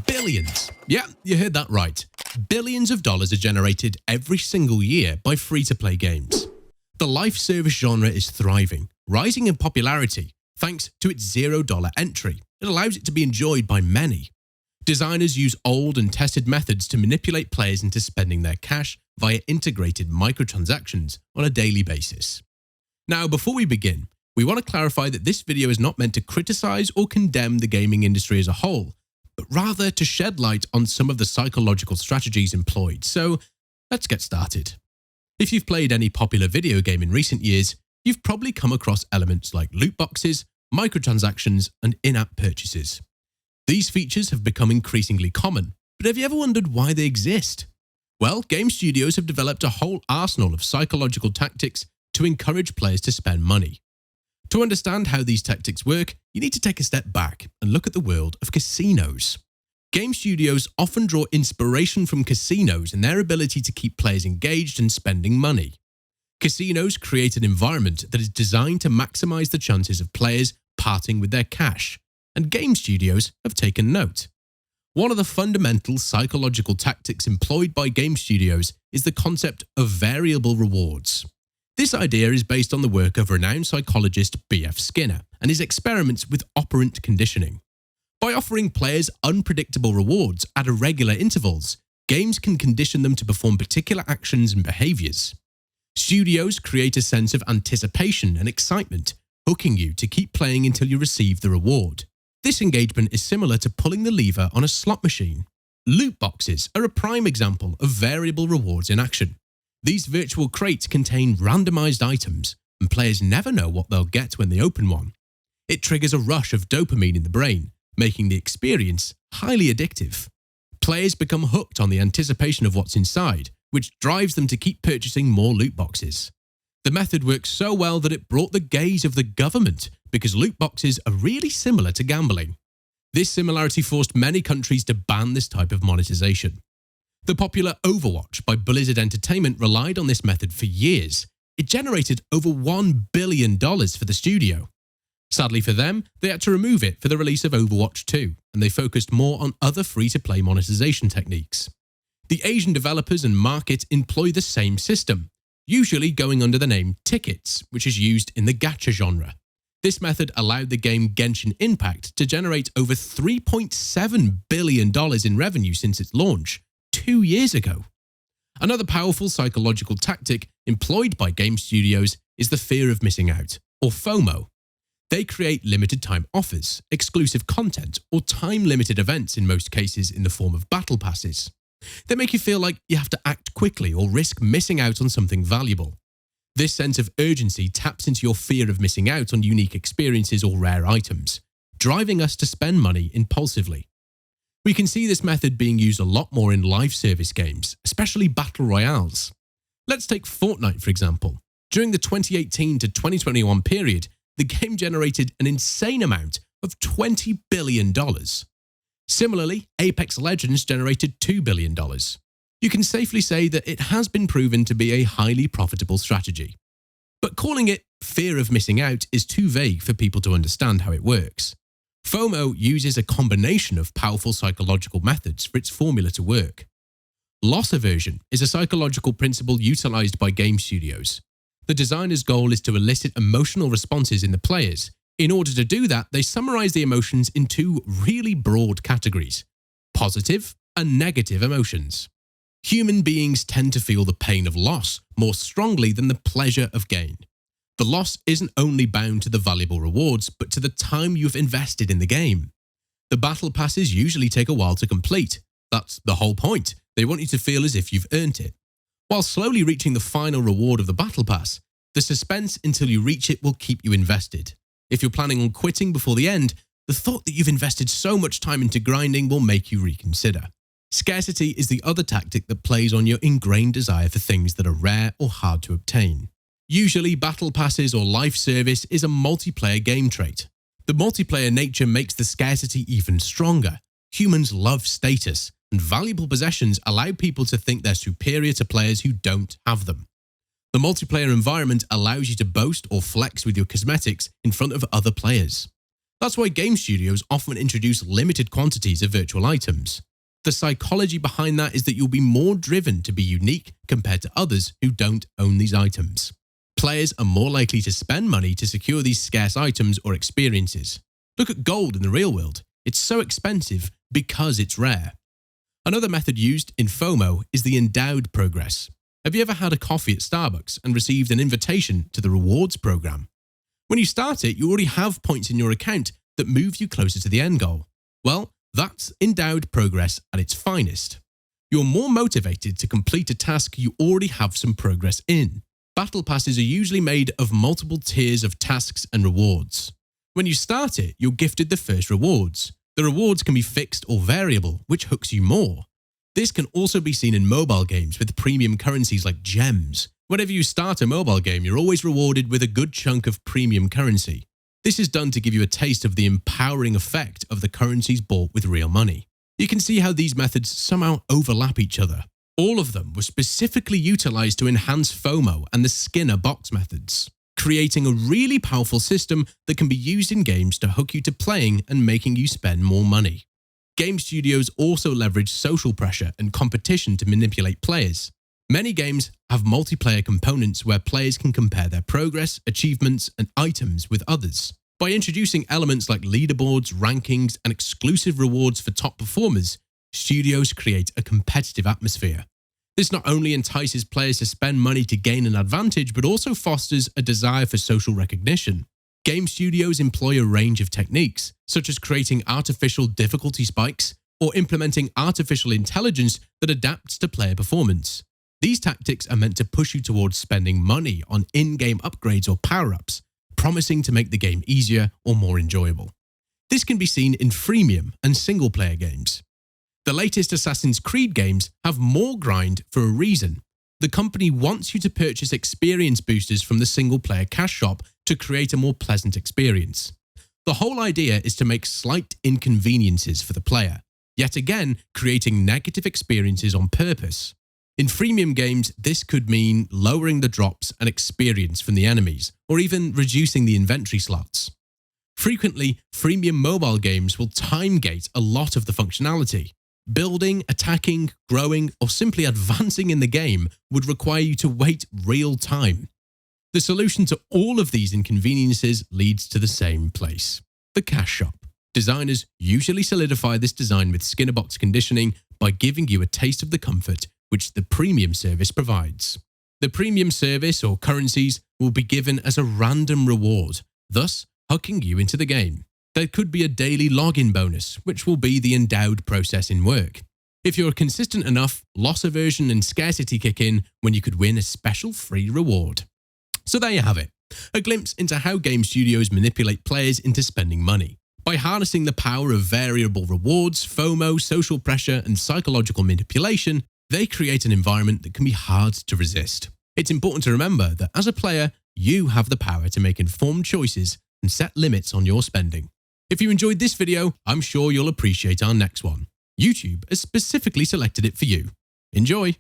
Billions. Yeah, you heard that right. Billions of dollars are generated every single year by free-to-play games. The life service genre is thriving, rising in popularity thanks to its $0 entry. It allows it to be enjoyed by many. Designers use old and tested methods to manipulate players into spending their cash via integrated microtransactions on a daily basis. Now, before we begin, we want to clarify that this video is not meant to criticize or condemn the gaming industry as a whole, but rather to shed light on some of the psychological strategies employed. So, let's get started. If you've played any popular video game in recent years, you've probably come across elements like loot boxes, microtransactions, and in-app purchases. These features have become increasingly common, but have you ever wondered why they exist? Well, game studios have developed a whole arsenal of psychological tactics to encourage players to spend money. To understand how these tactics work, you need to take a step back and look at the world of casinos. Game studios often draw inspiration from casinos and their ability to keep players engaged and spending money. Casinos create an environment that is designed to maximize the chances of players parting with their cash, and game studios have taken note. One of the fundamental psychological tactics employed by game studios is the concept of variable rewards. This idea is based on the work of renowned psychologist B.F. Skinner and his experiments with operant conditioning. By offering players unpredictable rewards at irregular intervals, games can condition them to perform particular actions and behaviors. Studios create a sense of anticipation and excitement, hooking you to keep playing until you receive the reward. This engagement is similar to pulling the lever on a slot machine. Loot boxes are a prime example of variable rewards in action. These virtual crates contain randomized items, and players never know what they'll get when they open one. It triggers a rush of dopamine in the brain, making the experience highly addictive. Players become hooked on the anticipation of what's inside, which drives them to keep purchasing more loot boxes. The method works so well that it brought the gaze of the government because loot boxes are really similar to gambling. This similarity forced many countries to ban this type of monetization. The popular Overwatch by Blizzard Entertainment relied on this method for years. It generated over $1 billion for the studio. Sadly for them, they had to remove it for the release of Overwatch 2, and they focused more on other free-to-play monetization techniques. The Asian developers and market employ the same system, usually going under the name tickets, which is used in the gacha genre. This method allowed the game Genshin Impact to generate over $3.7 billion in revenue since its launch 2 years ago. Another powerful psychological tactic employed by game studios is the fear of missing out, or FOMO. They create limited time offers, exclusive content, or time-limited events in most cases in the form of battle passes. They make you feel like you have to act quickly or risk missing out on something valuable. This sense of urgency taps into your fear of missing out on unique experiences or rare items, driving us to spend money impulsively. We can see this method being used a lot more in live service games, especially battle royales. Let's take Fortnite for example. During the 2018 to 2021 period, the game generated an insane amount of $20 billion. Similarly, Apex Legends generated $2 billion. You can safely say that it has been proven to be a highly profitable strategy. But calling it fear of missing out is too vague for people to understand how it works. FOMO uses a combination of powerful psychological methods for its formula to work. Loss aversion is a psychological principle utilized by game studios. The designer's goal is to elicit emotional responses in the players. In order to do that, they summarize the emotions in two really broad categories: positive and negative emotions. Human beings tend to feel the pain of loss more strongly than the pleasure of gain. The loss isn't only bound to the valuable rewards, but to the time you've invested in the game. The battle passes usually take a while to complete. That's the whole point. They want you to feel as if you've earned it. While slowly reaching the final reward of the battle pass, the suspense until you reach it will keep you invested. If you're planning on quitting before the end, the thought that you've invested so much time into grinding will make you reconsider. Scarcity is the other tactic that plays on your ingrained desire for things that are rare or hard to obtain. Usually, battle passes or life service is a multiplayer game trait. The multiplayer nature makes the scarcity even stronger. Humans love status, and valuable possessions allow people to think they're superior to players who don't have them. The multiplayer environment allows you to boast or flex with your cosmetics in front of other players. That's why game studios often introduce limited quantities of virtual items. The psychology behind that is that you'll be more driven to be unique compared to others who don't own these items. Players are more likely to spend money to secure these scarce items or experiences. Look at gold in the real world. It's so expensive because it's rare. Another method used in FOMO is the endowed progress. Have you ever had a coffee at Starbucks and received an invitation to the rewards program? When you start it, you already have points in your account that move you closer to the end goal. Well, that's endowed progress at its finest. You're more motivated to complete a task you already have some progress in. Battle passes are usually made of multiple tiers of tasks and rewards. When you start it, you're gifted the first rewards. The rewards can be fixed or variable, which hooks you more. This can also be seen in mobile games with premium currencies like gems. Whenever you start a mobile game, you're always rewarded with a good chunk of premium currency. This is done to give you a taste of the empowering effect of the currencies bought with real money. You can see how these methods somehow overlap each other. All of them were specifically utilized to enhance FOMO and the Skinner box methods, creating a really powerful system that can be used in games to hook you to playing and making you spend more money. Game studios also leverage social pressure and competition to manipulate players. Many games have multiplayer components where players can compare their progress, achievements, and items with others. By introducing elements like leaderboards, rankings, and exclusive rewards for top performers, studios create a competitive atmosphere. This not only entices players to spend money to gain an advantage, but also fosters a desire for social recognition. Game studios employ a range of techniques, such as creating artificial difficulty spikes or implementing artificial intelligence that adapts to player performance. These tactics are meant to push you towards spending money on in-game upgrades or power-ups, promising to make the game easier or more enjoyable. This can be seen in freemium and single-player games. The latest Assassin's Creed games have more grind for a reason. The company wants you to purchase experience boosters from the single-player cash shop to create a more pleasant experience. The whole idea is to make slight inconveniences for the player, yet again creating negative experiences on purpose. In freemium games, this could mean lowering the drops and experience from the enemies, or even reducing the inventory slots. Frequently, freemium mobile games will time-gate a lot of the functionality. Building, attacking, growing, or simply advancing in the game would require you to wait real time. The solution to all of these inconveniences leads to the same place, the cash shop. Designers usually solidify this design with Skinner box conditioning by giving you a taste of the comfort which the premium service provides. The premium service or currencies will be given as a random reward, thus hooking you into the game. There could be a daily login bonus, which will be the endowed process in work. If you're consistent enough, loss aversion and scarcity kick in when you could win a special free reward. So there you have it, a glimpse into how game studios manipulate players into spending money. By harnessing the power of variable rewards, FOMO, social pressure, and psychological manipulation, they create an environment that can be hard to resist. It's important to remember that as a player, you have the power to make informed choices and set limits on your spending. If you enjoyed this video, I'm sure you'll appreciate our next one. YouTube has specifically selected it for you. Enjoy!